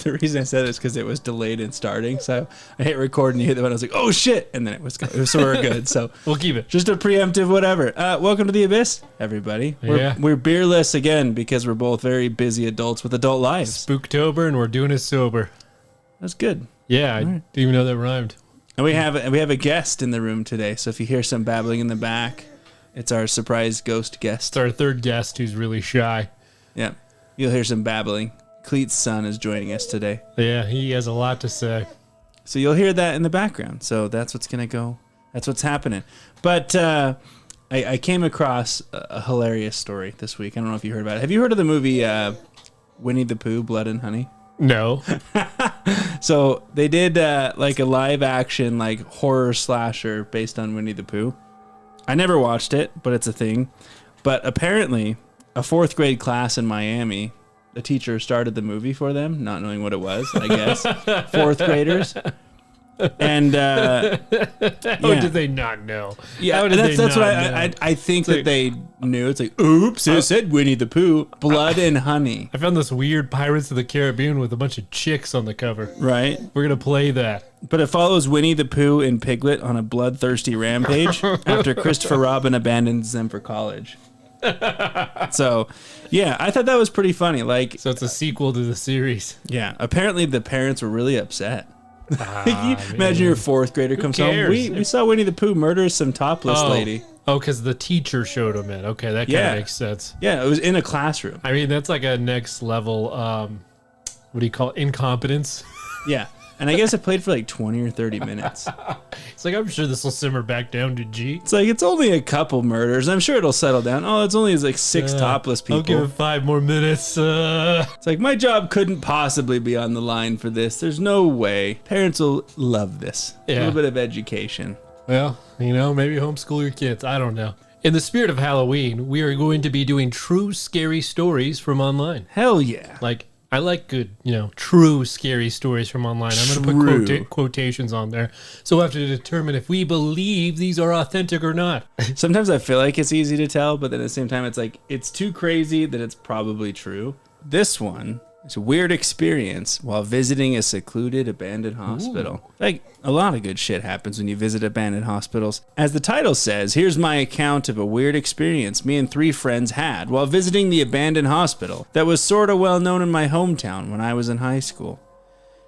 The reason I said it is because it was delayed in starting. So I hit record and you hit the button. I was like, oh shit. And then it was so we're good. So we'll keep it. Just a preemptive whatever. Welcome to the Abyss, everybody. We're beerless again because we're both very busy adults with adult lives. Spooktober and we're doing it sober. That's good. Yeah, I didn't even know that rhymed. And we have a guest in the room today. So if you hear some babbling in the back, it's our surprise ghost guest. It's our third guest who's really shy. Yeah. You'll hear some babbling. Cleet's son is joining us today. Yeah, he has a lot to say. So you'll hear that in the background. So that's what's going to go. That's what's happening. But I came across a hilarious story this week. I don't know if you heard about it. Have you heard of the movie Winnie the Pooh, Blood and Honey? No. So they did like a live action like horror slasher based on Winnie the Pooh. I never watched it, but it's a thing. But apparently a fourth grade class in Miami, the teacher started the movie for them, not knowing what it was, I guess. Fourth graders. And how did they not know? Yeah, that's what I think that they knew. It's like, oops, it said Winnie the Pooh, Blood and Honey. I found this weird Pirates of the Caribbean with a bunch of chicks on the cover. Right. We're going to play that. But it follows Winnie the Pooh and Piglet on a bloodthirsty rampage after Christopher Robin abandons them for college. So, yeah, I thought that was pretty funny. So it's a sequel to the series. Yeah, apparently the parents were really upset. Imagine your fourth grader comes home. We saw Winnie the Pooh murder some topless lady. Oh, because the teacher showed him it. Okay, that kind of makes sense. Yeah, it was in a classroom. I mean, that's like a next level, what do you call it? Incompetence. Yeah. And I guess it played for like 20 or 30 minutes. It's like, I'm sure this will simmer back down to G. It's like, it's only a couple murders. I'm sure it'll settle down. Oh, it's only like 6 topless people. I'll give it 5 more minutes. It's like, my job couldn't possibly be on the line for this. There's no way. Parents will love this. Yeah. A little bit of education. Well, maybe homeschool your kids. I don't know. In the spirit of Halloween, we are going to be doing true scary stories from online. Hell yeah. I like good, true scary stories from online. I'm going to put quotations on there. So we'll have to determine if we believe these are authentic or not. Sometimes I feel like it's easy to tell, but then at the same time, it's like, it's too crazy that it's probably true. This one is a weird experience while visiting a secluded abandoned hospital. Ooh. Like, a lot of good shit happens when you visit abandoned hospitals. As the title says, here's my account of a weird experience me and 3 friends had while visiting the abandoned hospital that was sort of well known in my hometown when I was in high school.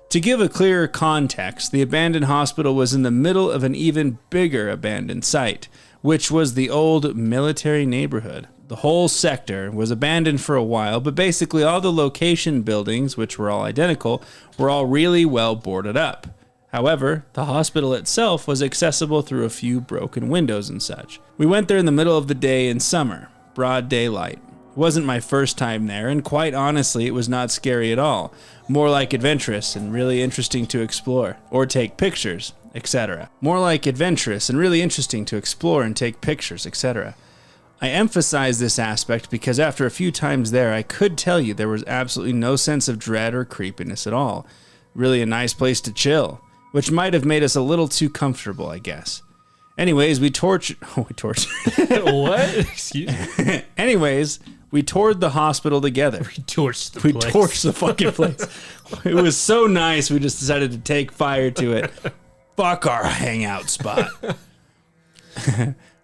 To give a clearer context, the abandoned hospital was in the middle of an even bigger abandoned site, which was the old military neighborhood. The whole sector was abandoned for a while, but basically all the location buildings, which were all identical, were all really well boarded up. However, the hospital itself was accessible through a few broken windows and such. We went there in the middle of the day in summer, broad daylight. It wasn't my first time there, and quite honestly, it was not scary at all. More like adventurous and really interesting to explore, or take pictures, etc. More like adventurous and really interesting to explore and take pictures, etc. I emphasize this aspect because after a few times there, I could tell you there was absolutely no sense of dread or creepiness at all. Really a nice place to chill, which might have made us a little too comfortable, I guess. Anyways, we tortured... What? Excuse me? Anyways, we toured the hospital together. We torched the fucking place. It was so nice, we just decided to take fire to it. Fuck our hangout spot.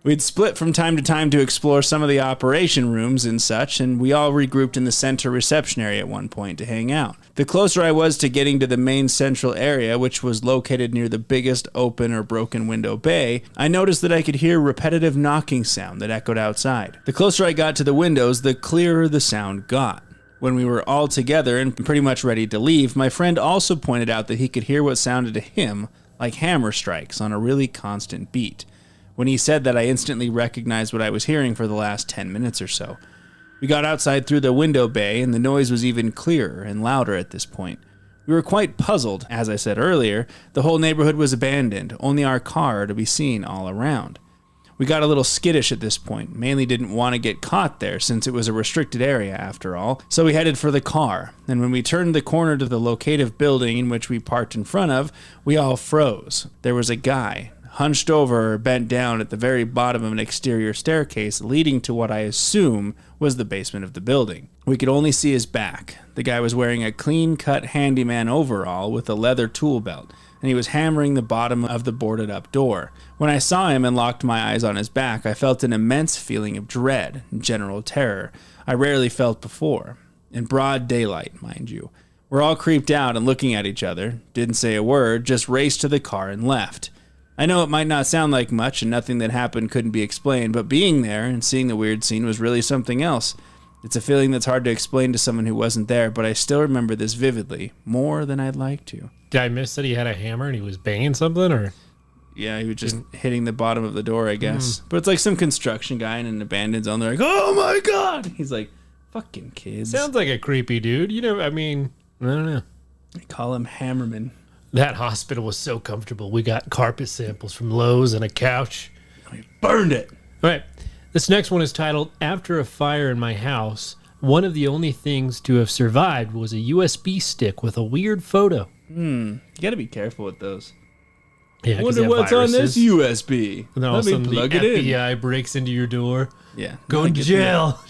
We'd split from time to time to explore some of the operation rooms and such, and we all regrouped in the center reception area at one point to hang out. The closer I was to getting to the main central area, which was located near the biggest open or broken window bay, I noticed that I could hear repetitive knocking sound that echoed outside. The closer I got to the windows, the clearer the sound got. When we were all together and pretty much ready to leave, my friend also pointed out that he could hear what sounded to him like hammer strikes on a really constant beat. When he said that, I instantly recognized what I was hearing for the last 10 minutes or so. We got outside through the window bay, and the noise was even clearer and louder at this point. We were quite puzzled. As I said earlier, the whole neighborhood was abandoned, only our car to be seen all around. We got a little skittish at this point, mainly didn't want to get caught there since it was a restricted area after all, so we headed for the car, and when we turned the corner to the locative building in which we parked in front of, we all froze. There was a guy hunched over or bent down at the very bottom of an exterior staircase leading to what I assume was the basement of the building. We could only see his back. The guy was wearing a clean-cut handyman overall with a leather tool belt, and he was hammering the bottom of the boarded-up door. When I saw him and locked my eyes on his back, I felt an immense feeling of dread and general terror I rarely felt before. In broad daylight, mind you. We're all creeped out and looking at each other, didn't say a word, just raced to the car and left. I know it might not sound like much and nothing that happened couldn't be explained, but being there and seeing the weird scene was really something else. It's a feeling that's hard to explain to someone who wasn't there, but I still remember this vividly, more than I'd like to. Did I miss that he had a hammer and he was banging something, or? Yeah, he was just hitting the bottom of the door, I guess. But it's like some construction guy in an abandoned zone. They're like, oh my God! He's like, fucking kids. Sounds like a creepy dude. You know, I mean, I don't know. They call him Hammerman. That hospital was so comfortable. We got carpet samples from Lowe's and a couch. We burned it. All right. This next one is titled, After a Fire in My House, one of the only things to have survived was a USB stick with a weird photo. You gotta be careful with those. Yeah, I wonder what's on this USB. And then all of a sudden the FBI breaks into your door. Yeah. Going to jail.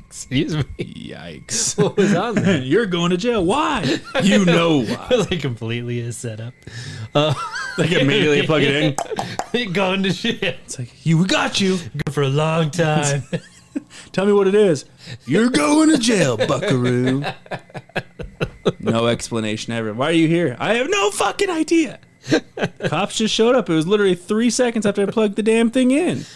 Excuse me. Yikes. What was on there? You're going to jail. Why? You know why. Like completely a setup. Like immediately plug it in. Going to jail. It's like, we got you. Go for a long time. Tell me what it is. You're going to jail, buckaroo. No explanation ever. Why are you here? I have no fucking idea. Cops just showed up. It was literally 3 seconds after I plugged the damn thing in.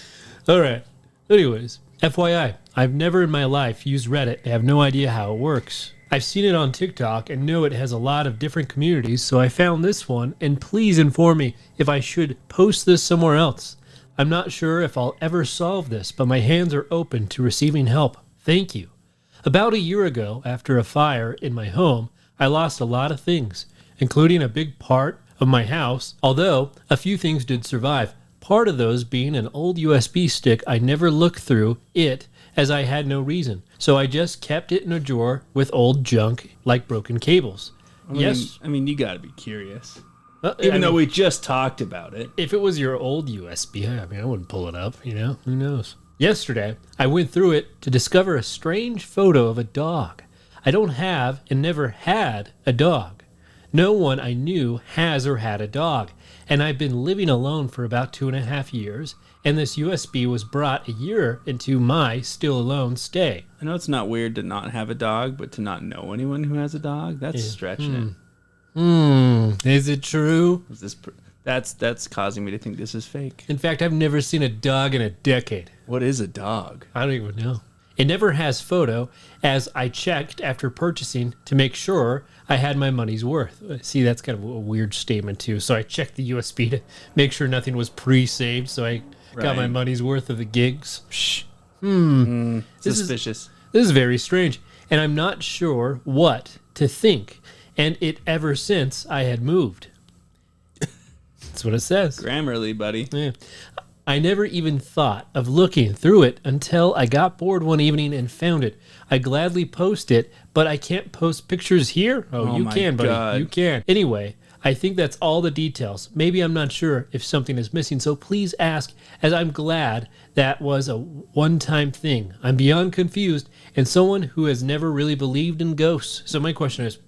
All right. Anyways, FYI, I've never in my life used Reddit and have no idea how it works. I've seen it on TikTok and know it has a lot of different communities, so I found this one, and please inform me if I should post this somewhere else. I'm not sure if I'll ever solve this, but my hands are open to receiving help. Thank you. About a year ago, after a fire in my home, I lost a lot of things, including a big part of my house, although a few things did survive. Part of those being an old USB stick I never looked through it as I had no reason. So I just kept it in a drawer with old junk like broken cables. I mean, you gotta be curious. Even though we just talked about it. If it was your old USB, I mean, I wouldn't pull it up, you know? Who knows? Yesterday, I went through it to discover a strange photo of a dog. I don't have and never had a dog. No one I knew has or had a dog. And I've been living alone for about 2.5 years, and this USB was brought a year into my still alone stay. I know it's not weird to not have a dog, but to not know anyone who has a dog, that's stretching it. Is it true? Is this that's causing me to think this is fake. In fact, I've never seen a dog in a decade. What is a dog? I don't even know. It never has photo, as I checked after purchasing to make sure I had my money's worth. See, that's kind of a weird statement, too. So I checked the USB to make sure nothing was pre-saved, so I got my money's worth of the gigs. Suspicious. This is very strange, and I'm not sure what to think, and it ever since I had moved. That's what it says. Grammarly, buddy. Yeah. I never even thought of looking through it until I got bored one evening and found it. I gladly post it, but I can't post pictures here. Oh, you can, buddy. God. You can. Anyway, I think that's all the details. Maybe I'm not sure if something is missing, so please ask, as I'm glad that was a one-time thing. I'm beyond confused and someone who has never really believed in ghosts. So my question is,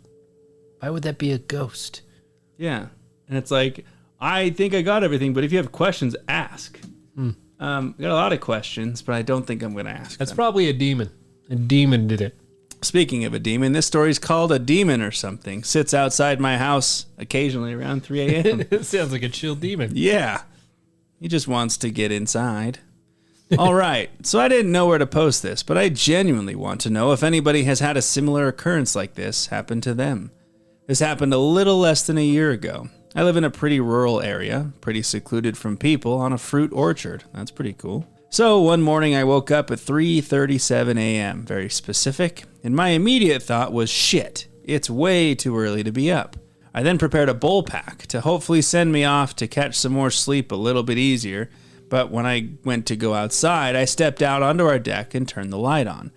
why would that be a ghost? Yeah. And it's like, I think I got everything, but if you have questions, ask. I got a lot of questions, but I don't think I'm going to ask That's them. probably a demon. A demon did it. Speaking of a demon, this story's called A Demon or Something. Sits outside my house occasionally around 3 a.m. It sounds like a chill demon. Yeah. He just wants to get inside. All right. So I didn't know where to post this, but I genuinely want to know if anybody has had a similar occurrence like this happen to them. This happened a little less than a year ago. I live in a pretty rural area, pretty secluded from people, on a fruit orchard. That's pretty cool. So one morning I woke up at 3:37 a.m., very specific, and my immediate thought was, shit, it's way too early to be up. I then prepared a bowl pack to hopefully send me off to catch some more sleep a little bit easier, but when I went to go outside, I stepped out onto our deck and turned the light on.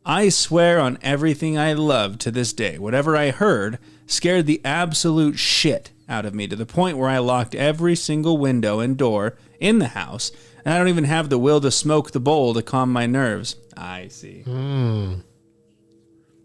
I swear on everything I love to this day, whatever I heard, scared the absolute shit out of me to the point where I locked every single window and door in the house, and I don't even have the will to smoke the bowl to calm my nerves. I see.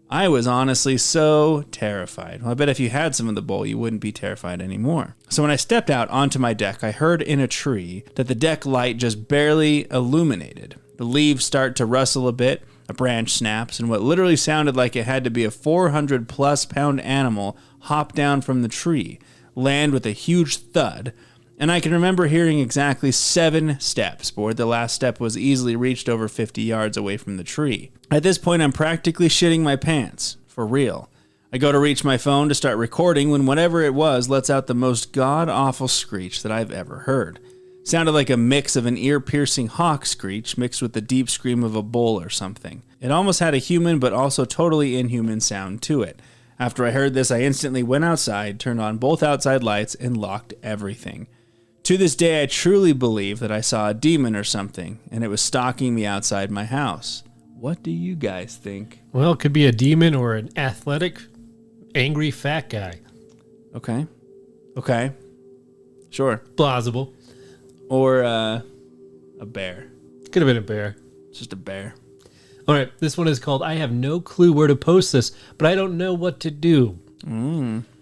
I was honestly so terrified. Well, I bet if you had some of the bowl, you wouldn't be terrified anymore. So when I stepped out onto my deck, I heard in a tree that the deck light just barely illuminated. The leaves start to rustle a bit, a branch snaps, and what literally sounded like it had to be a 400-plus pound animal hop down from the tree, land with a huge thud, and I can remember hearing exactly 7 steps, but the last step was easily reached over 50 yards away from the tree. At this point, I'm practically shitting my pants, for real. I go to reach my phone to start recording when whatever it was lets out the most god-awful screech that I've ever heard. Sounded like a mix of an ear-piercing hawk screech mixed with the deep scream of a bull or something. It almost had a human but also totally inhuman sound to it. After I heard this, I instantly went outside, turned on both outside lights, and locked everything. To this day, I truly believe that I saw a demon or something, and it was stalking me outside my house. What do you guys think? Well, it could be a demon or an athletic, angry fat guy. Okay. Sure. Plausible. Or a bear. Could have been a bear. It's just a bear. All right, this one is called I Have No Clue Where to Post This, but I don't know what to do.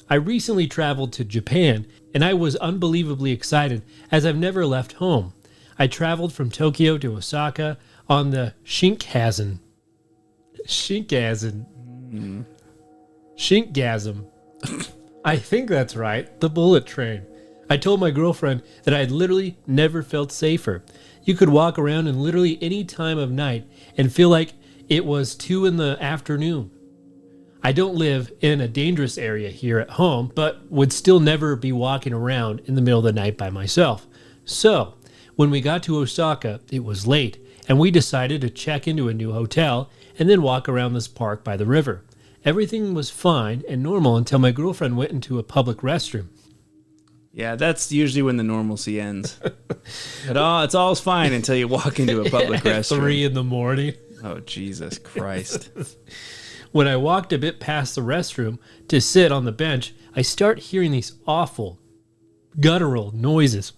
I recently traveled to Japan, and I was unbelievably excited as I've never left home. I traveled from Tokyo to Osaka on the Shinkansen. Shinkgasm. I think that's right. The bullet train. I told my girlfriend that I had literally never felt safer. You could walk around in literally any time of night and feel like it was 2 in the afternoon. I don't live in a dangerous area here at home, but would still never be walking around in the middle of the night by myself. So, when we got to Osaka, it was late, and we decided to check into a new hotel and then walk around this park by the river. Everything was fine and normal until my girlfriend went into a public restroom. Yeah, that's usually when the normalcy ends. It's all fine until you walk into a public restroom. 3 in the morning. Oh, Jesus Christ. When I walked a bit past the restroom to sit on the bench, I start hearing these awful, guttural noises.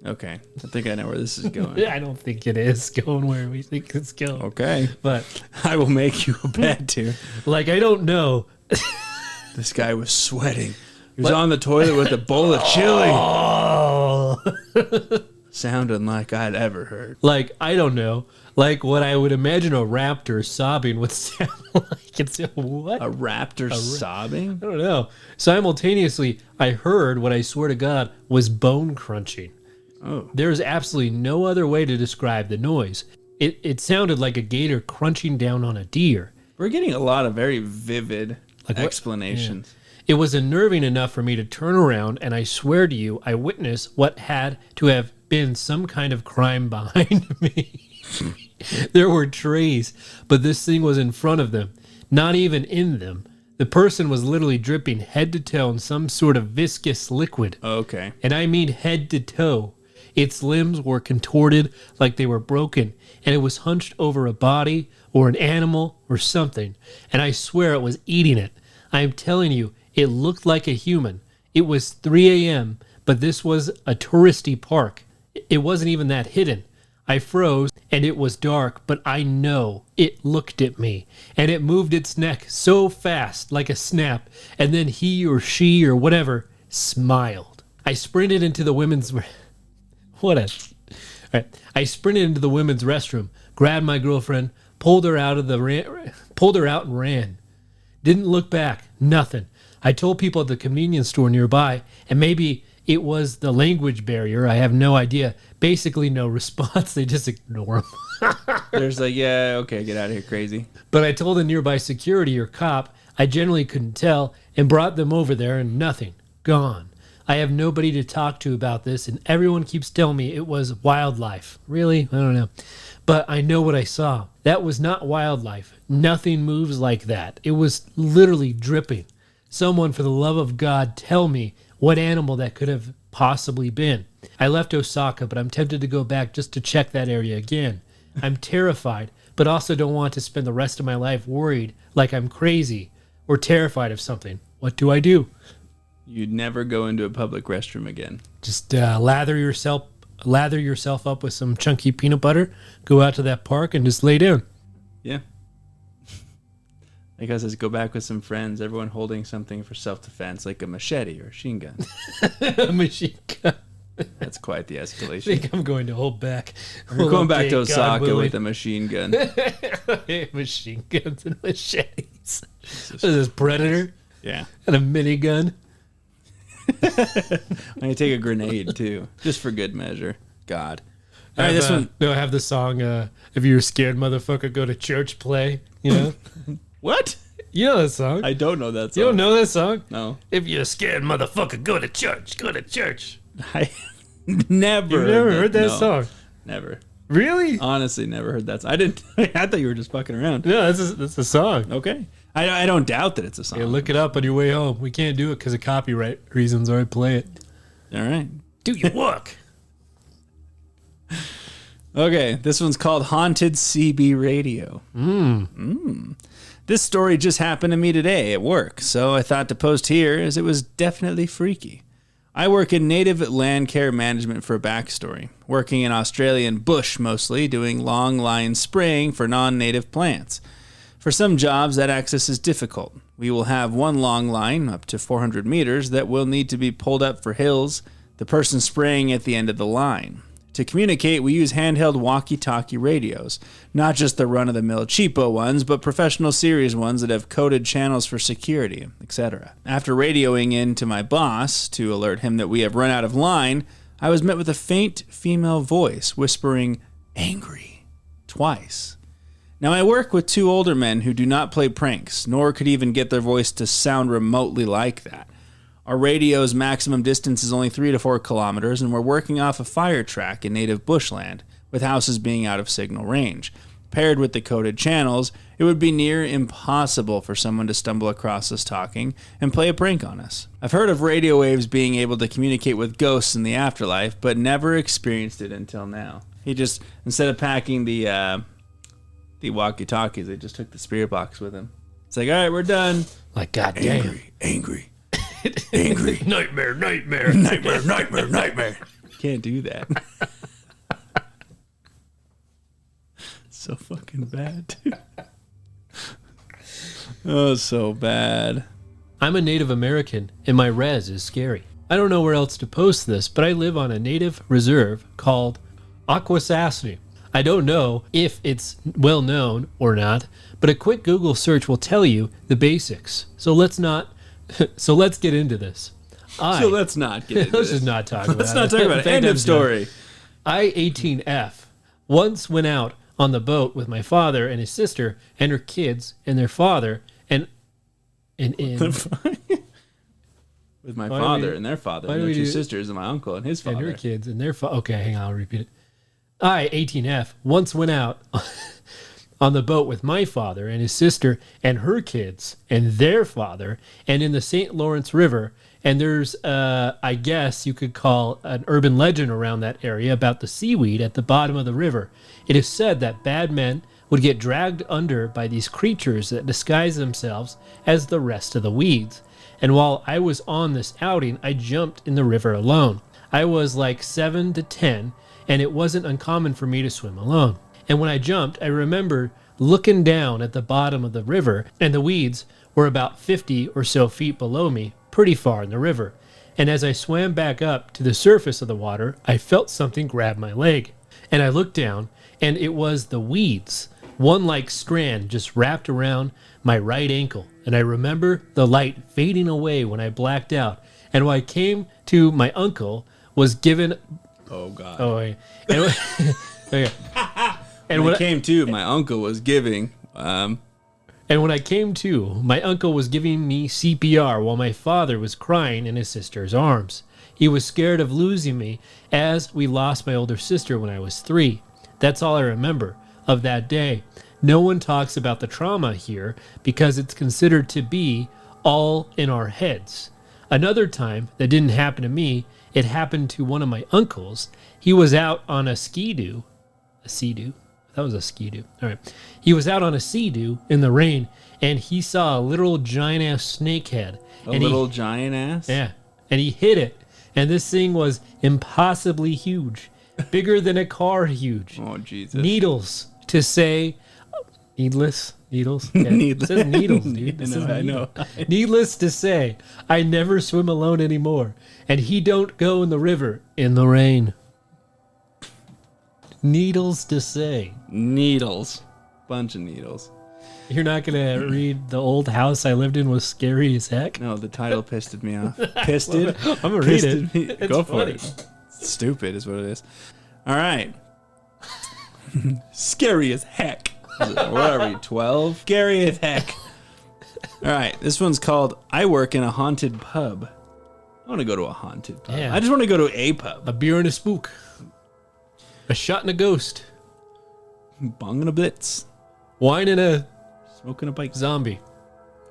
Okay, I think I know where this is going. I don't think it is going where we think it's going. Okay. But I will make you a bet, dude. I don't know. This guy was sweating. He was on the toilet with a bowl of chili. Oh. Sounding like I'd ever heard. I don't know. What I would imagine a raptor sobbing would sound like. It's what? A raptor sobbing? I don't know. Simultaneously, I heard what I swear to God was bone crunching. Oh. There's absolutely no other way to describe the noise. It sounded like a gator crunching down on a deer. We're getting a lot of very vivid explanations. Yeah. It was unnerving enough for me to turn around, and I swear to you, I witnessed what had to have been some kind of crime behind me. There were trays, but this thing was in front of them, not even in them. The person was literally dripping head to toe in some sort of viscous liquid. Okay. And I mean head to toe. Its limbs were contorted like they were broken, and it was hunched over a body or an animal or something, and I swear it was eating it. I am telling you, it looked like a human. It was 3 a.m., but this was a touristy park. It wasn't even that hidden. I froze, and it was dark, but I know it looked at me, and it moved its neck so fast, like a snap, and then he or she or whatever smiled. I sprinted into the women's... I sprinted into the women's restroom, grabbed my girlfriend, pulled her out and ran. Didn't look back. Nothing. I told people at the convenience store nearby, and maybe it was the language barrier. I have no idea. Basically, no response. They just ignore them. There's yeah, okay, get out of here, crazy. But I told a nearby security or cop I generally couldn't tell and brought them over there, and nothing. Gone. I have nobody to talk to about this, and everyone keeps telling me it was wildlife. Really? I don't know. But I know what I saw. That was not wildlife. Nothing moves like that. It was literally dripping. Someone, for the love of God, tell me what animal that could have possibly been. I left Osaka, but I'm tempted to go back just to check that area again. I'm terrified, but also don't want to spend the rest of my life worried like I'm crazy or terrified of something. what do I do? You'd never go into a public restroom again. Just lather yourself up with some chunky peanut butter, go out to that park and just lay down. Yeah. I guess let's go back with some friends, everyone holding something for self-defense, like a machete or a machine gun. A machine gun. That's quite the I escalation. think I'm going to hold back. We're going back to Osaka with a machine gun. Machine guns and machetes. What is this, Predator? Yeah. And a minigun? I'm going to take a grenade, too, just for good measure. God. All right, this one. No, I have the song, If You're Scared, Motherfucker, Go to Church play. You know? What? You know that song? I don't know that song. You don't know that song? No. If you're scared, motherfucker, go to church. Go to church. I never. You've never heard that no, song? Never. Really? Honestly, never heard that song. I didn't. I thought you were just fucking around. No, that's a song. Okay. I don't doubt that it's a song. Yeah, look it up on your way home. We can't do it because of copyright reasons, or I'd play it. All right. Do your work. Okay, this one's called Haunted CB Radio. This story just happened to me today at work, so I thought to post here as it was definitely freaky. I work in native land care management for a backstory, working in Australian bush mostly, doing long line spraying for non-native plants. For some jobs, that access is difficult. We will have one long line, up to 400 meters, that will need to be pulled up for hills, the person spraying at the end of the line. To communicate, we use handheld walkie-talkie radios, not just the run-of-the-mill cheapo ones, but professional series ones that have coded channels for security, etc. After radioing in to my boss to alert him that we have run out of line, I was met with a faint female voice whispering, "Angry," twice. Now, I work with two older men who do not play pranks, nor could even get their voice to sound remotely like that. Our radio's maximum distance is only 3 to 4 kilometers, and we're working off a fire track in native bushland, with houses being out of signal range. Paired with the coded channels, it would be near impossible for someone to stumble across us talking and play a prank on us. I've heard of radio waves being able to communicate with ghosts in the afterlife, but never experienced it until now. He just, instead of packing the walkie-talkies, they just took the spirit box with him. It's like, all right, we're done. Like, goddamn. Angry. Nightmare. Nightmare. Can't do that. So fucking bad, dude. Oh, so bad. I'm a Native American, and my res is scary. I don't know where else to post this, but I live on a native reserve called Akwesasne. I don't know if it's well known or not, but a quick Google search will tell you the basics. So let's get into this. Let's not get into Let's this. just not talk about it. Let's not talk about it. End of story. I-18F once went out on the boat with my father and his sister and her kids and their father and With my father and their father and their two sisters and my uncle and his father. And her kids and their father. Okay, hang on, I'll repeat it. I-18F once went out on the boat with my father and his sister and her kids and their father and in the St. Lawrence River. And there's, I guess you could call an urban legend around that area about the seaweed at the bottom of the river. It is said that bad men would get dragged under by these creatures that disguise themselves as the rest of the weeds. And while I was on this outing, I jumped in the river alone. I was like 7 to 10, and it wasn't uncommon for me to swim alone. And when I jumped, I remember looking down at the bottom of the river, and the weeds were about 50 or so feet below me, pretty far in the river. And as I swam back up to the surface of the water, I felt something grab my leg. And I looked down, and it was the weeds. One like strand just wrapped around my right ankle. And I remember the light fading away when I blacked out. And when I came to, my uncle was given... Oh, God. Oh, wait. And, okay. And when I came to, my uncle was giving... And when I came to, my uncle was giving me CPR while my father was crying in his sister's arms. He was scared of losing me, as we lost my older sister when I was 3. That's all I remember of that day. No one talks about the trauma here because it's considered to be all in our heads. Another time that didn't happen to me, it happened to one of my uncles. He was out on a sea-doo. That was a ski-doo. All right. He was out on a sea-doo in the rain, and he saw a literal giant-ass snakehead. Giant ass? Yeah. And he hit it, and this thing was impossibly huge. Bigger than a car huge. Oh, Jesus. Needless to say... Needless? Needles? Yeah. Needless. It says needles, dude. I know. Needless to say, I never swim alone anymore, and he don't go in the river in the rain. Needles to say. Needles. Bunch of needles. You're not going to read The Old House I Lived In Was Scary as Heck? No, the title pissed me off. Pissed it? I'm going to read it. Me. Go for it. Stupid is what it is. All right. Scary as heck. What are we, 12? Scary as heck. All right, this one's called I Work in a Haunted Pub. I want to go to a haunted pub. Yeah. I just want to go to a pub. A beer and a spook. A shot and a ghost. Bong and a blitz. Wine and a Smoking a bike. zombie.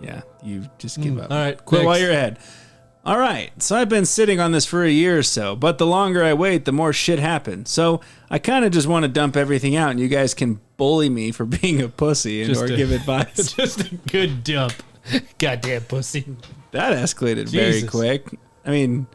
Yeah, you just give up. All right, Quit next. while you're ahead. All right, so I've been sitting on this for a year or so, but the longer I wait, the more shit happens. So I kind of just want to dump everything out, and you guys can bully me for being a pussy or give advice. Just a good dump. Goddamn pussy. That escalated very Jesus. quick. I mean,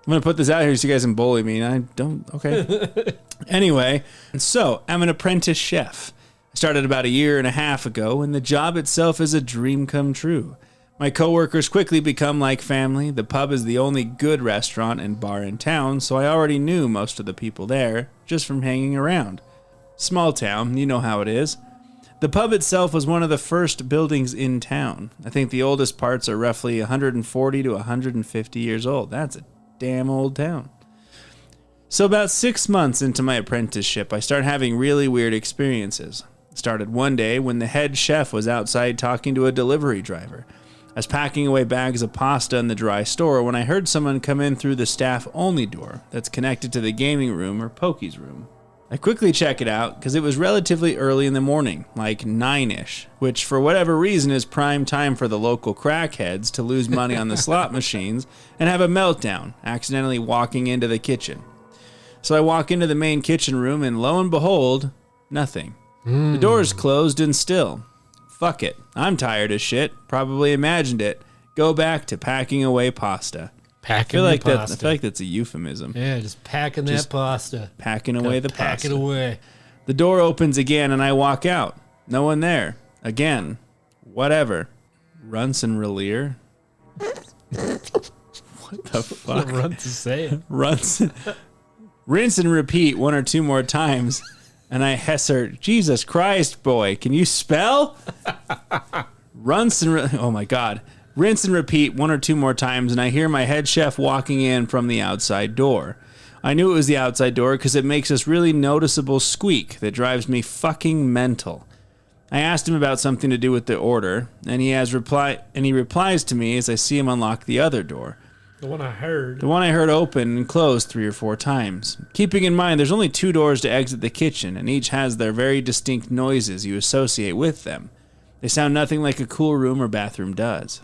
I'm going to put this out here so you guys can bully me, and I don't... Okay. Anyway, so I'm an apprentice chef. I started about a year and a half ago, and the job itself is a dream come true. My coworkers quickly become like family. The pub is the only good restaurant and bar in town, so I already knew most of the people there just from hanging around. Small town, you know how it is. The pub itself was one of the first buildings in town. I think the oldest parts are roughly 140 to 150 years old. That's a damn old town. So about 6 months into my apprenticeship, I start having really weird experiences. It started one day when the head chef was outside talking to a delivery driver. I was packing away bags of pasta in the dry store when I heard someone come in through the staff-only door that's connected to the gaming room or pokies room. I quickly check it out because it was relatively early in the morning, like 9-ish, which for whatever reason is prime time for the local crackheads to lose money on the slot machines and have a meltdown, accidentally walking into the kitchen. So I walk into the main kitchen room and lo and behold, nothing. The door's closed and still. Fuck it. I'm tired as shit. Probably imagined it. Go back to packing away pasta. Packing I feel like pasta. I feel like that's a euphemism. Yeah, just packing that pasta. Packing away the Pack pasta. it away. The door opens again and I walk out. No one there. Again. Whatever. Runts and Relier. What the fuck? Run to say it. Runts. Rinse and repeat 1 or 2 more times. And I hesser, Jesus Christ, boy, can you spell? Oh my God. Rinse and repeat 1 or 2 more times, and I hear my head chef walking in from the outside door. I knew it was the outside door because it makes this really noticeable squeak that drives me fucking mental. I asked him about something to do with the order, and he replies to me as I see him unlock the other door. The one I heard. The one I heard open and close 3 or 4 times. Keeping in mind there's only 2 doors to exit the kitchen, and each has their very distinct noises you associate with them. They sound nothing like a cool room or bathroom does.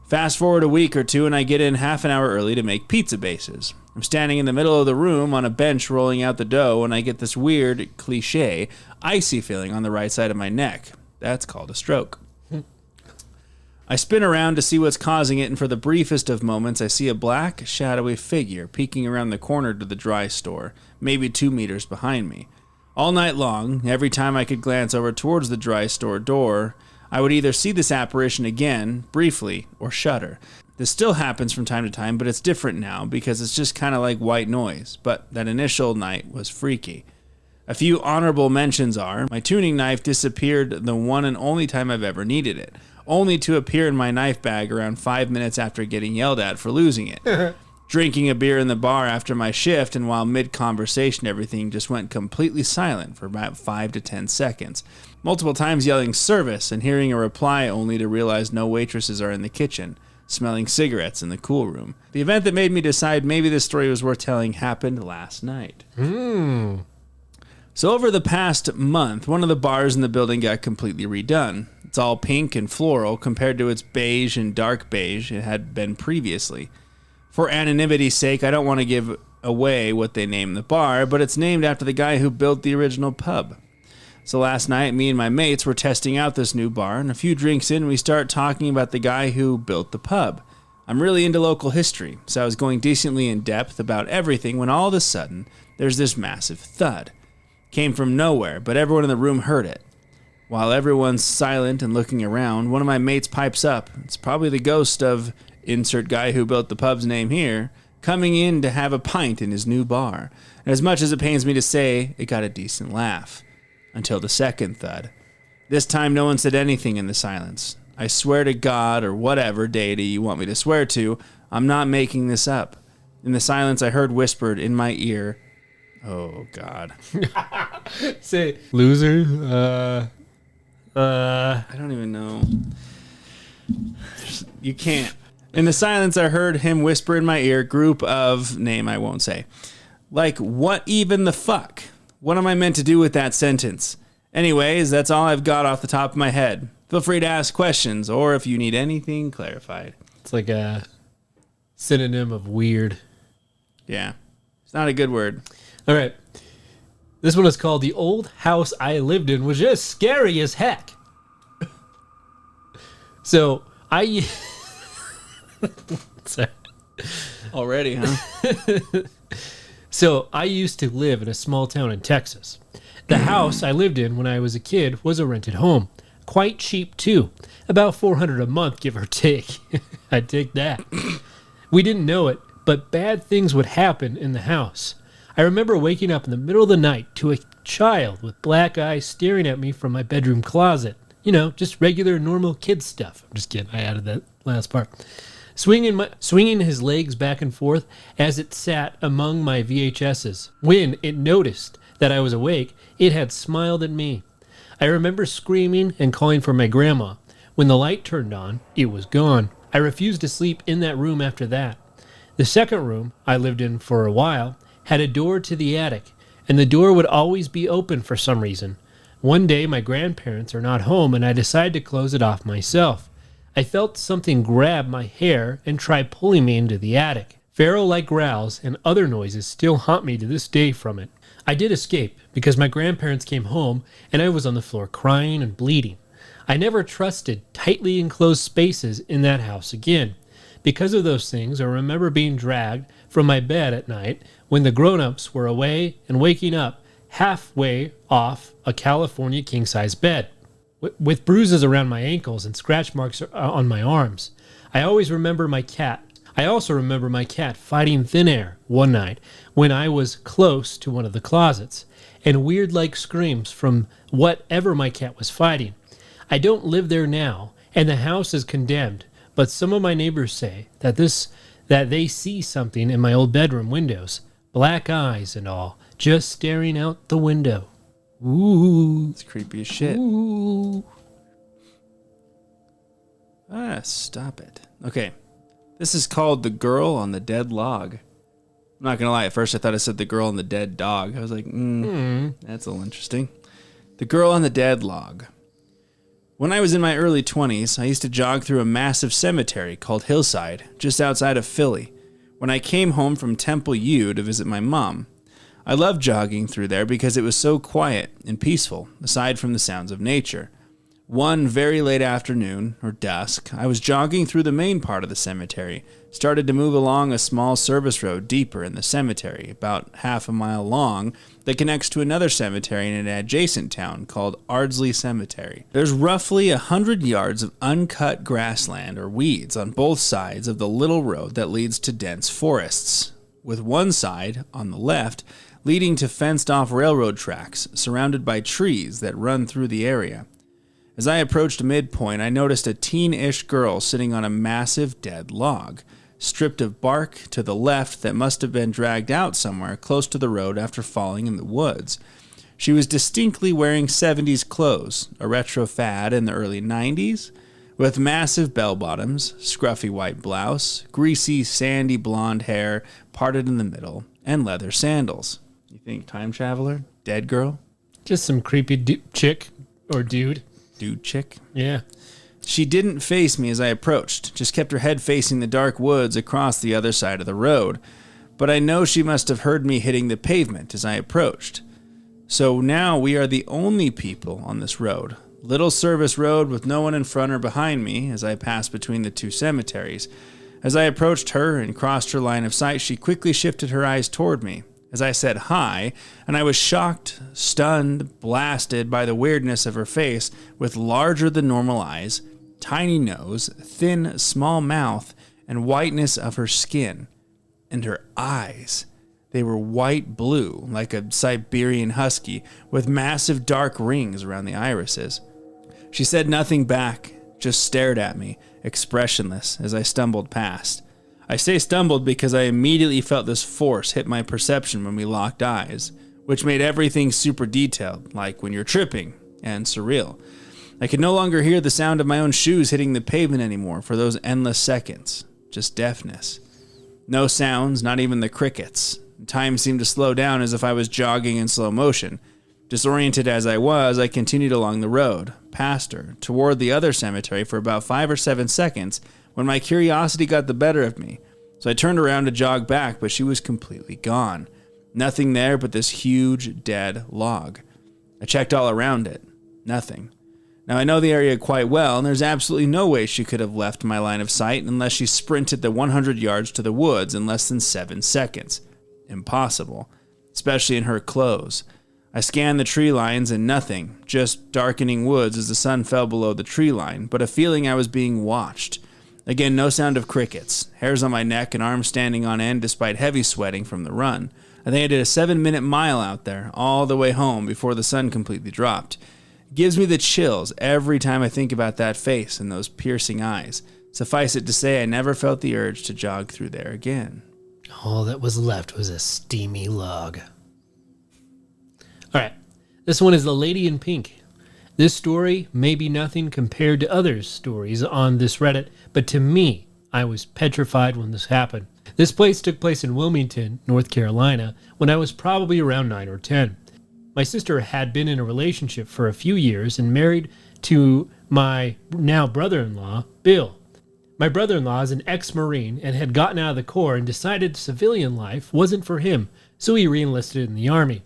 Fast forward a week or 2 and I get in half an hour early to make pizza bases. I'm standing in the middle of the room on a bench rolling out the dough, and I get this weird, cliche, icy feeling on the right side of my neck. That's called a stroke. I spin around to see what's causing it, and for the briefest of moments, I see a black, shadowy figure peeking around the corner to the dry store, maybe 2 meters behind me. All night long, every time I could glance over towards the dry store door, I would either see this apparition again, briefly, or shudder. This still happens from time to time, but it's different now because it's just kind of like white noise, but that initial night was freaky. A few honorable mentions are, my tuning knife disappeared the one and only time I've ever needed it, only to appear in my knife bag around 5 minutes after getting yelled at for losing it. Drinking a beer in the bar after my shift, and while mid-conversation everything just went completely silent for about 5 to 10 seconds. Multiple times yelling service and hearing a reply only to realize no waitresses are in the kitchen, smelling cigarettes in the cool room. The event that made me decide maybe this story was worth telling happened last night. So over the past month, one of the bars in the building got completely redone. It's all pink and floral compared to its beige and dark beige it had been previously. For anonymity's sake, I don't want to give away what they named the bar, but it's named after the guy who built the original pub. So last night, me and my mates were testing out this new bar, and a few drinks in, we start talking about the guy who built the pub. I'm really into local history, so I was going decently in depth about everything when all of a sudden, there's this massive thud. Came from nowhere, but everyone in the room heard it. While everyone's silent and looking around, one of my mates pipes up. It's probably the ghost of insert guy who built the pub's name here, coming in to have a pint in his new bar. And as much as it pains me to say, it got a decent laugh. Until the second thud. This time no one said anything in the silence. I swear to God or whatever deity you want me to swear to, I'm not making this up. In the silence I heard whispered in my ear, oh God. Say, loser, I don't even know. You can't. In the silence I heard him whisper in my ear, group of, name I won't say. Like, what even the fuck? What am I meant to do with that sentence? Anyways, that's all I've got off the top of my head. Feel free to ask questions, or if you need anything clarified. It's like a synonym of weird. Yeah. It's not a good word. All right. This one is called The Old House I Lived In Was Just Scary as Heck. So, Sorry. Already, huh? So, I used to live in a small town in Texas. The house I lived in when I was a kid was a rented home. Quite cheap, too. About $400 a month, give or take. I'd take that. We didn't know it, but bad things would happen in the house. I remember waking up in the middle of the night to a child with black eyes staring at me from my bedroom closet. You know, just regular, normal kid stuff. I'm just kidding. I added that last part. Swinging his legs back and forth as it sat among my VHSs. When it noticed that I was awake, it had smiled at me. I remember screaming and calling for my grandma. When the light turned on, it was gone. I refused to sleep in that room after that. The second room I lived in for a while had a door to the attic, and the door would always be open for some reason. One day my grandparents are not home, and I decided to close it off myself. I felt something grab my hair and try pulling me into the attic. Feral-like growls and other noises still haunt me to this day from it. I did escape because my grandparents came home and I was on the floor crying and bleeding. I never trusted tightly enclosed spaces in that house again. Because of those things, I remember being dragged from my bed at night when the grown-ups were away and waking up halfway off a California king-size bed, with bruises around my ankles and scratch marks on my arms. I also remember my cat fighting thin air one night when I was close to one of the closets, and weird-like screams from whatever my cat was fighting. I don't live there now, and the house is condemned, but some of my neighbors say that they see something in my old bedroom windows, black eyes and all, just staring out the window. Ooh. It's creepy as shit. Ooh. Stop it. Okay. This is called The Girl on the Dead Log. I'm not going to lie. At first, I thought it said The Girl on the Dead Dog. I was like, that's a little interesting. The Girl on the Dead Log. When I was in my early 20s, I used to jog through a massive cemetery called Hillside, just outside of Philly, when I came home from Temple U to visit my mom. I loved jogging through there because it was so quiet and peaceful, aside from the sounds of nature. One very late afternoon, or dusk, I was jogging through the main part of the cemetery, started to move along a small service road deeper in the cemetery, about half a mile long, that connects to another cemetery in an adjacent town called Ardsley Cemetery. There's roughly 100 yards of uncut grassland or weeds on both sides of the little road that leads to dense forests, with one side, on the left, leading to fenced-off railroad tracks surrounded by trees that run through the area. As I approached midpoint, I noticed a teen-ish girl sitting on a massive dead log, stripped of bark to the left that must have been dragged out somewhere close to the road after falling in the woods. She was distinctly wearing 70s clothes, a retro fad in the early 90s, with massive bell-bottoms, scruffy white blouse, greasy, sandy blonde hair parted in the middle, and leather sandals. You think time traveler? Dead girl? Just some creepy chick or dude. Dude chick? Yeah. She didn't face me as I approached, just kept her head facing the dark woods across the other side of the road. But I know she must have heard me hitting the pavement as I approached. So now we are the only people on this road. Little service road with no one in front or behind me as I pass between the two cemeteries. As I approached her and crossed her line of sight, she quickly shifted her eyes toward me as I said hi, and I was shocked, stunned, blasted by the weirdness of her face with larger than normal eyes, tiny nose, thin, small mouth, and whiteness of her skin. And her eyes. They were white blue, like a Siberian husky, with massive dark rings around the irises. She said nothing back, just stared at me, expressionless, as I stumbled past. I say stumbled because I immediately felt this force hit my perception when we locked eyes, which made everything super detailed, like when you're tripping, and surreal. I could no longer hear the sound of my own shoes hitting the pavement anymore for those endless seconds, just deafness. No sounds, not even the crickets. Time seemed to slow down as if I was jogging in slow motion. Disoriented as I was, I continued along the road, past her, toward the other cemetery for about 5 or 7 seconds when my curiosity got the better of me. So I turned around to jog back, but she was completely gone. Nothing there but this huge, dead log. I checked all around it. Nothing. Now I know the area quite well, and there's absolutely no way she could have left my line of sight unless she sprinted the 100 yards to the woods in less than 7 seconds. Impossible. Especially in her clothes. I scanned the tree lines and nothing, just darkening woods as the sun fell below the tree line, but a feeling I was being watched. Again, no sound of crickets, hairs on my neck and arms standing on end despite heavy sweating from the run. I think I did a 7-minute mile out there, all the way home before the sun completely dropped. It gives me the chills every time I think about that face and those piercing eyes. Suffice it to say, I never felt the urge to jog through there again. All that was left was a steamy log. All right, this one is The Lady in Pink. This story may be nothing compared to other stories on this Reddit, but to me, I was petrified when this happened. This took place in Wilmington, North Carolina, when I was probably around 9 or 10. My sister had been in a relationship for a few years and married to my now brother-in-law, Bill. My brother-in-law is an ex-Marine and had gotten out of the Corps and decided civilian life wasn't for him, so he re-enlisted in the Army.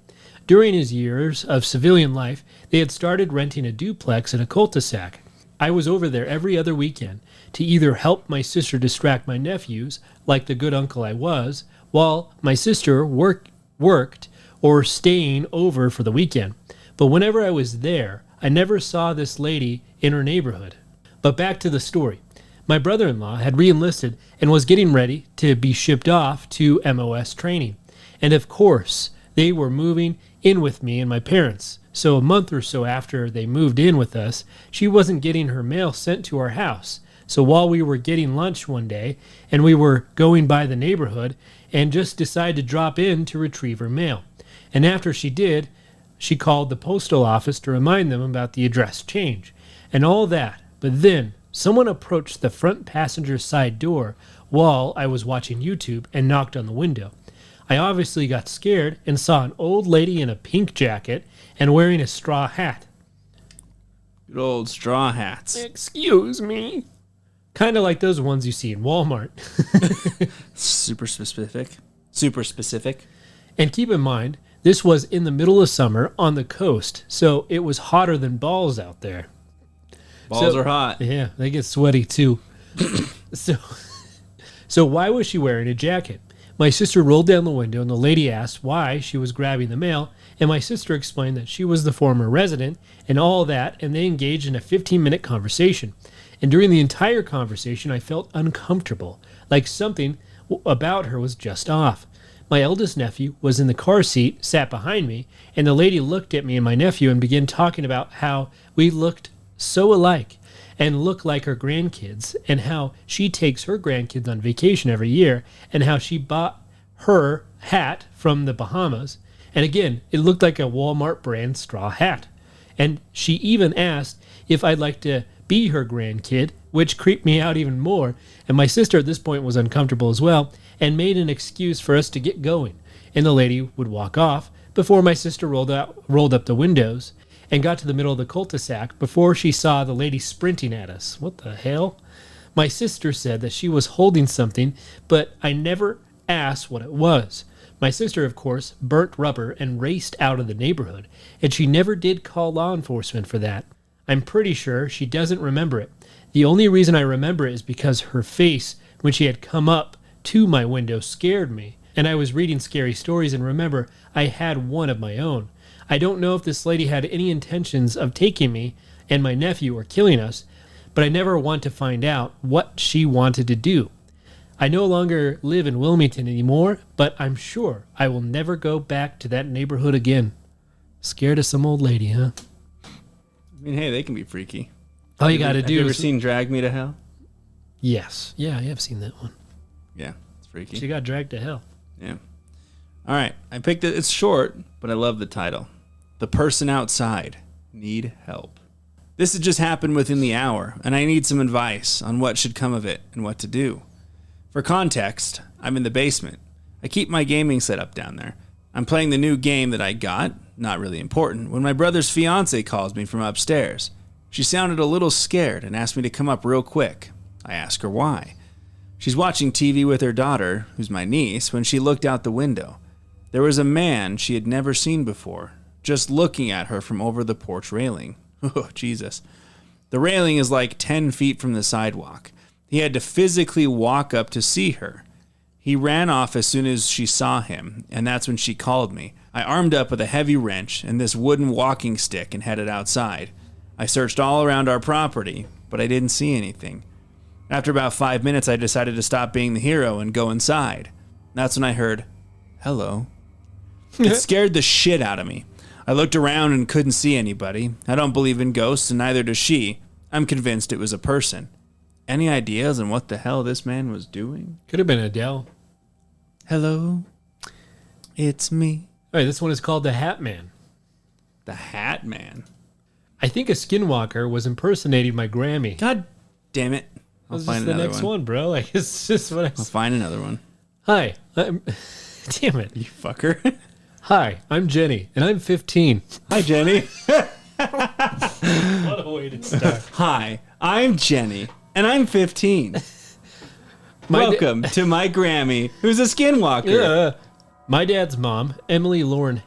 During his years of civilian life, they had started renting a duplex in a cul-de-sac. I was over there every other weekend to either help my sister distract my nephews, like the good uncle I was, while my sister worked or staying over for the weekend. But whenever I was there, I never saw this lady in her neighborhood. But back to the story. My brother-in-law had re-enlisted and was getting ready to be shipped off to MOS training. And of course, they were moving in with me and my parents. So a month or so after they moved in with us, she wasn't getting her mail sent to our house. So while we were getting lunch one day and we were going by the neighborhood and just decided to drop in to retrieve her mail. And after she did, she called the postal office to remind them about the address change and all that. But then someone approached the front passenger side door while I was watching YouTube and knocked on the window. I obviously got scared and saw an old lady in a pink jacket and wearing a straw hat. Good old straw hats. Excuse me. Kind of like those ones you see in Walmart. Super specific. Super specific. And keep in mind, this was in the middle of summer on the coast, so it was hotter than balls out there. Balls are hot. Yeah, they get sweaty too. So why was she wearing a jacket? My sister rolled down the window and the lady asked why she was grabbing the mail, and my sister explained that she was the former resident and all that, and they engaged in a 15-minute conversation. And during the entire conversation, I felt uncomfortable, like something about her was just off. My eldest nephew was in the car seat, sat behind me, and the lady looked at me and my nephew and began talking about how we looked so alike and look like her grandkids, and how she takes her grandkids on vacation every year, and how she bought her hat from the Bahamas. And again, it looked like a Walmart brand straw hat. And she even asked if I'd like to be her grandkid, which creeped me out even more. And my sister at this point was uncomfortable as well, and made an excuse for us to get going. And the lady would walk off before my sister rolled up the windows and got to the middle of the cul-de-sac before she saw the lady sprinting at us. What the hell? My sister said that she was holding something, but I never asked what it was. My sister, of course, burnt rubber and raced out of the neighborhood, and she never did call law enforcement for that. I'm pretty sure she doesn't remember it. The only reason I remember it is because her face, when she had come up to my window, scared me, and I was reading scary stories, and remember, I had one of my own. I don't know if this lady had any intentions of taking me and my nephew or killing us, but I never want to find out what she wanted to do. I no longer live in Wilmington anymore, but I'm sure I will never go back to that neighborhood again. Scared of some old lady, huh? I mean, hey, they can be freaky. All you got to do Have you ever is... seen Drag Me to Hell? Yes. Yeah, I have seen that one. Yeah, it's freaky. She got dragged to hell. Yeah. All right, I picked it. It's short, but I love the title. The Person Outside Need Help. This had just happened within the hour, and I need some advice on what should come of it and what to do. For context, I'm in the basement. I keep my gaming setup down there. I'm playing the new game that I got, not really important, when my brother's fiance calls me from upstairs. She sounded a little scared and asked me to come up real quick. I ask her why. She's watching TV with her daughter, who's my niece, when she looked out the window. There was a man she had never seen before, just looking at her from over the porch railing. Oh, Jesus. The railing is like 10 feet from the sidewalk. He had to physically walk up to see her. He ran off as soon as she saw him, and that's when she called me. I armed up with a heavy wrench and this wooden walking stick and headed outside. I searched all around our property, but I didn't see anything. After about 5 minutes, I decided to stop being the hero and go inside. That's when I heard, "Hello." It scared the shit out of me. I looked around and couldn't see anybody. I don't believe in ghosts, and neither does she. I'm convinced it was a person. Any ideas on what the hell this man was doing? Could have been Adele. Hello, it's me. All right, this one is called The Hat Man. The Hat Man. I think a skinwalker was impersonating my Grammy. God damn it. I'll This find is the another next one. one, bro. Like, it's just what I'll find another one. Hi, I'm... Damn it. You fucker. Hi, I'm Jenny, and I'm 15. Hi, Jenny. What a way to start. Hi, I'm Jenny, and I'm 15. Welcome to my Grammy, who's a skinwalker. My dad's mom, Emily Lauren,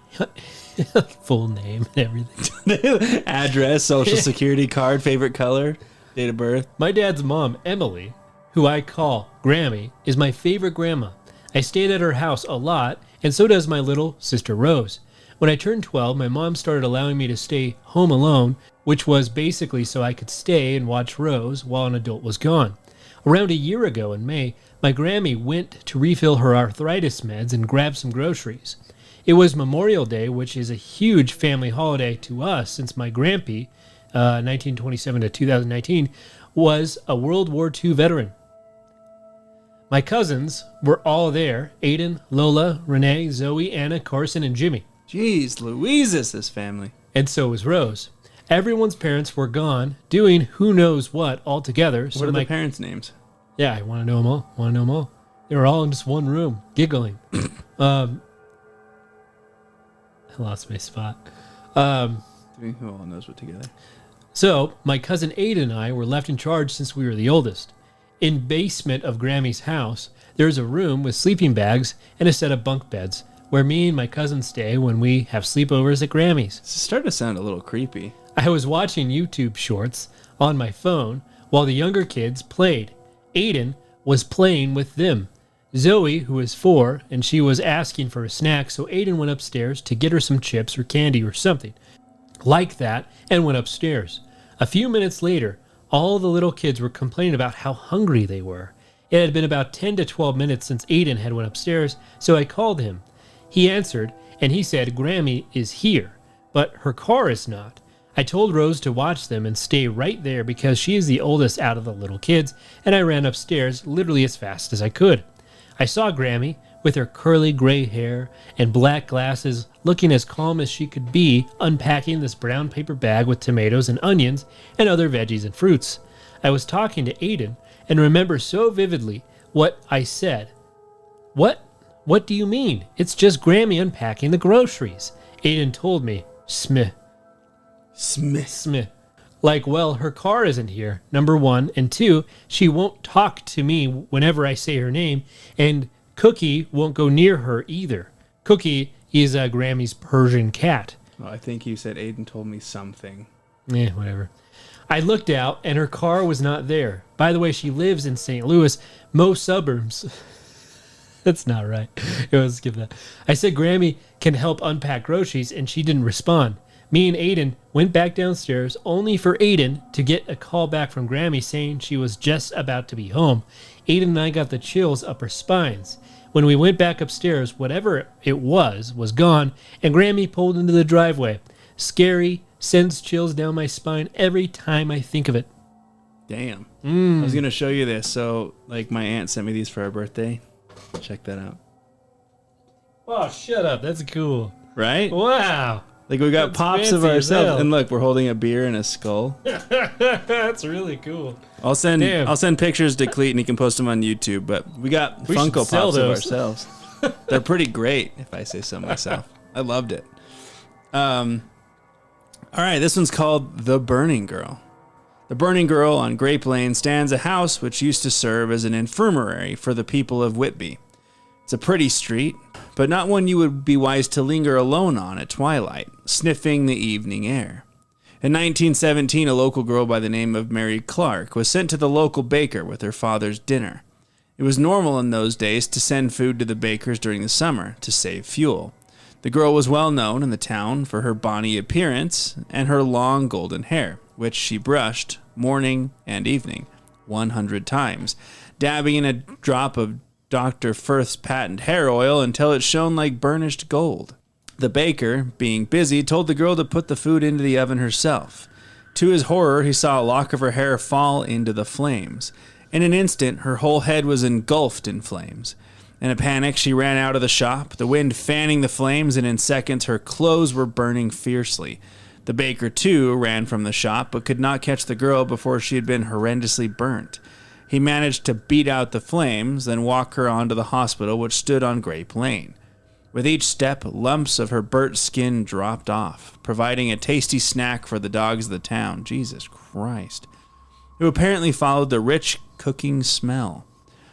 full name and everything. Address, social security card, favorite color, date of birth. My dad's mom, Emily, who I call Grammy, is my favorite grandma. I stayed at her house a lot, and so does my little sister Rose. When I turned 12, my mom started allowing me to stay home alone, which was basically so I could stay and watch Rose while an adult was gone. Around a year ago in May, my Grammy went to refill her arthritis meds and grab some groceries. It was Memorial Day, which is a huge family holiday to us since my Grampy, 1927 to 2019, was a World War II veteran. My cousins were all there: Aiden, Lola, Renee, Zoe, Anna, Carson, and Jimmy. Jeez, Louise is this family. And so was Rose. Everyone's parents were gone, doing who knows what all together. What are the parents' names? Yeah, I want to know them all. They were all in just one room, giggling. I lost my spot. Who all knows what together? So, my cousin Aiden and I were left in charge since we were the oldest. In basement of Grammy's house, there's a room with sleeping bags and a set of bunk beds where me and my cousins stay when we have sleepovers at Grammy's. This is starting to sound a little creepy. I was watching YouTube shorts on my phone while the younger kids played. Aiden was playing with them. Zoe, who is 4, and she was asking for a snack, so Aiden went upstairs to get her some chips or candy or something like that and went upstairs. A few minutes later, all the little kids were complaining about how hungry they were. It had been about 10 to 12 minutes since Aiden had went upstairs, so I called him. He answered, and he said Grammy is here, but her car is not. I told Rose to watch them and stay right there because she is the oldest out of the little kids, and I ran upstairs literally as fast as I could. I saw Grammy, with her curly gray hair and black glasses, looking as calm as she could be, unpacking this brown paper bag with tomatoes and onions and other veggies and fruits. I was talking to Aiden and remember so vividly what I said. What do you mean? It's just Grammy unpacking the groceries. Aiden told me, Smith. Like, well, her car isn't here, number 1, and 2, she won't talk to me whenever I say her name, and Cookie won't go near her either. Cookie is Grammy's Persian cat. Oh, I think you said Aiden told me something. Whatever. I looked out, and her car was not there. By the way, she lives in St. Louis, most suburbs. That's not right. Let's skip that. I said Grammy can help unpack groceries, and she didn't respond. Me and Aiden went back downstairs, only for Aiden to get a call back from Grammy saying she was just about to be home. Aiden and I got the chills up our spines. When we went back upstairs, whatever it was gone, and Grammy pulled into the driveway. Scary, sends chills down my spine every time I think of it. Damn. I was going to show you this. So, like, my aunt sent me these for our birthday. Check that out. Oh, shut up. That's cool. Right? Wow. Like, we got That's pops of fancy as hell. ourselves. And look, we're holding a beer and a skull. That's really cool. I'll send pictures to Cleet and he can post them on YouTube. But we got We Funko should sell Pops of those. ourselves. They're pretty great, if I say so myself. I loved it. All right, this one's called The Burning Girl. The Burning Girl on Grape Lane stands a house which used to serve as an infirmary for the people of Whitby. It's a pretty street, but not one you would be wise to linger alone on at twilight, sniffing the evening air. In 1917, a local girl by the name of Mary Clark was sent to the local baker with her father's dinner. It was normal in those days to send food to the bakers during the summer to save fuel. The girl was well known in the town for her bonny appearance and her long golden hair, which she brushed morning and evening 100 times, dabbing in a drop of Dr. Firth's patent hair oil until it shone like burnished gold. The baker, being busy, told the girl to put the food into the oven herself. To his horror, he saw a lock of her hair fall into the flames. In an instant, her whole head was engulfed in flames. In a panic, she ran out of the shop, the wind fanning the flames, and in seconds her clothes were burning fiercely. The baker, too, ran from the shop, but could not catch the girl before she had been horrendously burnt. He managed to beat out the flames, then walk her on to the hospital, which stood on Grape Lane. With each step, lumps of her burnt skin dropped off, providing a tasty snack for the dogs of the town. Jesus Christ. Who apparently followed the rich cooking smell.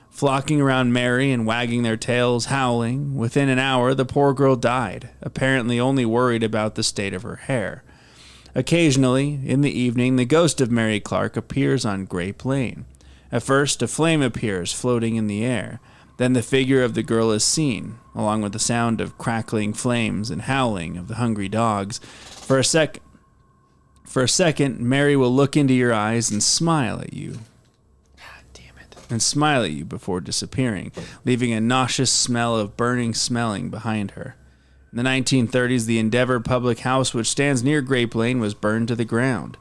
Flocking around Mary and wagging their tails, howling, within an hour the poor girl died, apparently only worried about the state of her hair. Occasionally, in the evening, the ghost of Mary Clark appears on Grape Lane. At first, a flame appears floating in the air. Then the figure of the girl is seen, along with the sound of crackling flames and howling of the hungry dogs. For a second, Mary will look into your eyes and smile at you. God damn it. And smile at you before disappearing, leaving a nauseous smell of burning smelling behind her. In the 1930s, the Endeavor public house, which stands near Grape Lane, was burned to the ground.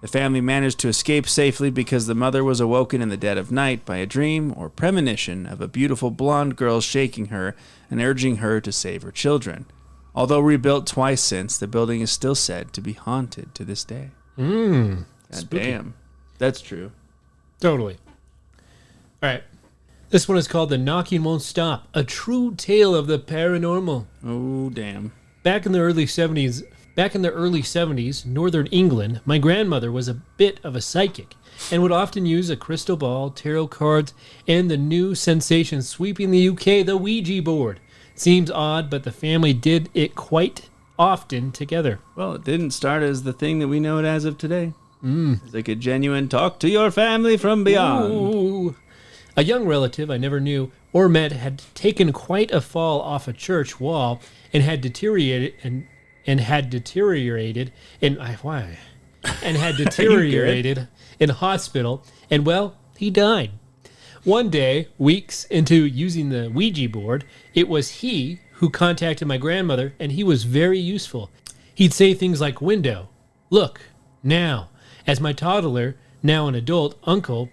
The family managed to escape safely because the mother was awoken in the dead of night by a dream or premonition of a beautiful blonde girl shaking her and urging her to save her children. Although rebuilt twice since, the building is still said to be haunted to this day. God damn. That's true. Totally. All right. This one is called The Knocking Won't Stop, a true tale of the paranormal. Oh, damn. Back in the early 70s, northern England, my grandmother was a bit of a psychic and would often use a crystal ball, tarot cards, and the new sensation sweeping the UK, the Ouija board. Seems odd, but the family did it quite often together. Well, it didn't start as the thing that we know it as of today. It's like a genuine talk to your family from beyond. Ooh. A young relative I never knew or met had taken quite a fall off a church wall and had deteriorated in hospital, and well, he died. One day, weeks into using the Ouija board, it was he who contacted my grandmother, and he was very useful. He'd say things like window, look, now, as my toddler, now an adult, uncle,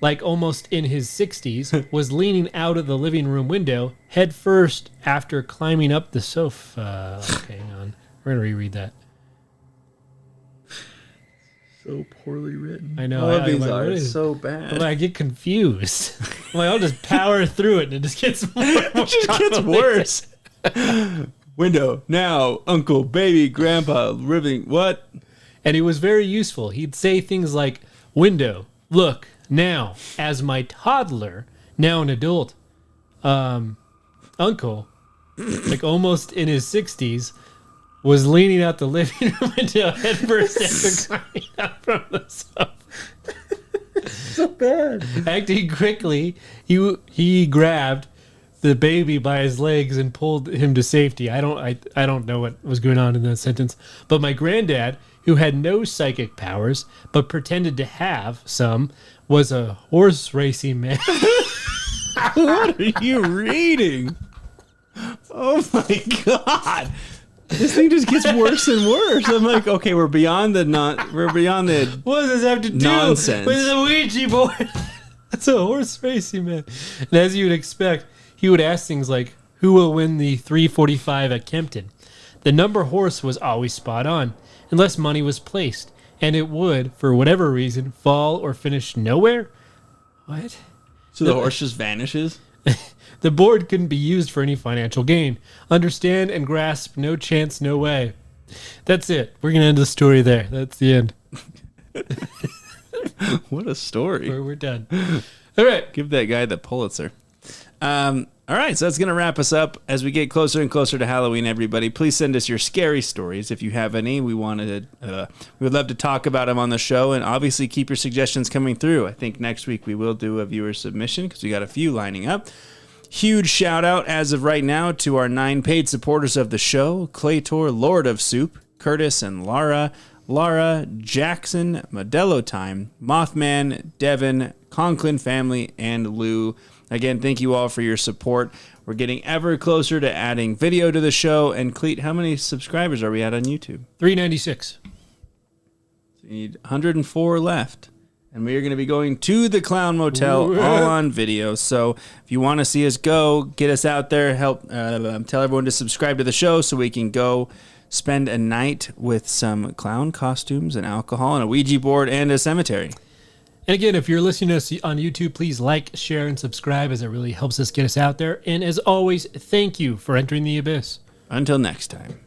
like almost in his 60s, was leaning out of the living room window, head first after climbing up the sofa. Okay, hang on. We're going to reread that. So poorly written. I know. All of these what are is- so bad. I get confused. I'm like, I'll just power through it and it just gets more and more It just gets complicated. worse. Window, now, uncle, baby, grandpa, ribbing, what? And he was very useful. He'd say things like, window, look, now, as my toddler, now an adult, uncle, like almost in his 60s, was leaning out the living room window headfirst after climbing out from the sofa. So bad. Acting quickly, he grabbed the baby by his legs and pulled him to safety. I don't know what was going on in that sentence. But my granddad, who had no psychic powers but pretended to have some, was a horse racing man. What are you reading? Oh my God. This thing just gets worse and worse. I'm like, okay, we're beyond the What does this have to do nonsense with the Ouija board? That's a horse racing man. And as you would expect, he would ask things like, who will win the 345 at Kempton? The number horse was always spot on, unless money was placed, and it would, for whatever reason, fall or finish nowhere. What? So the horse just vanishes? The board couldn't be used for any financial gain. Understand and grasp, no chance, no way. That's it. We're going to end the story there. That's the end. What a story. We're done. All right. Give that guy the Pulitzer. All right, so that's going to wrap us up as we get closer and closer to Halloween, everybody. Please send us your scary stories if you have any. We would love to talk about them on the show, and obviously keep your suggestions coming through. I think next week we will do a viewer submission because we got a few lining up. Huge shout out as of right now to our 9 paid supporters of the show: Claytor, Lord of Soup, Curtis and Lara, Jackson, Modelo Time, Mothman, Devin, Conklin Family, and Lou. Again, thank you all for your support. We're getting ever closer to adding video to the show. And Cleet, how many subscribers are we at on YouTube? 396. So you need 104 left. And we are going to be going to the Clown Motel all on video. So if you want to see us go, get us out there, help tell everyone to subscribe to the show so we can go spend a night with some clown costumes and alcohol and a Ouija board and a cemetery. And again, if you're listening to us on YouTube, please like, share, and subscribe, as it really helps us get us out there. And as always, thank you for entering the abyss. Until next time.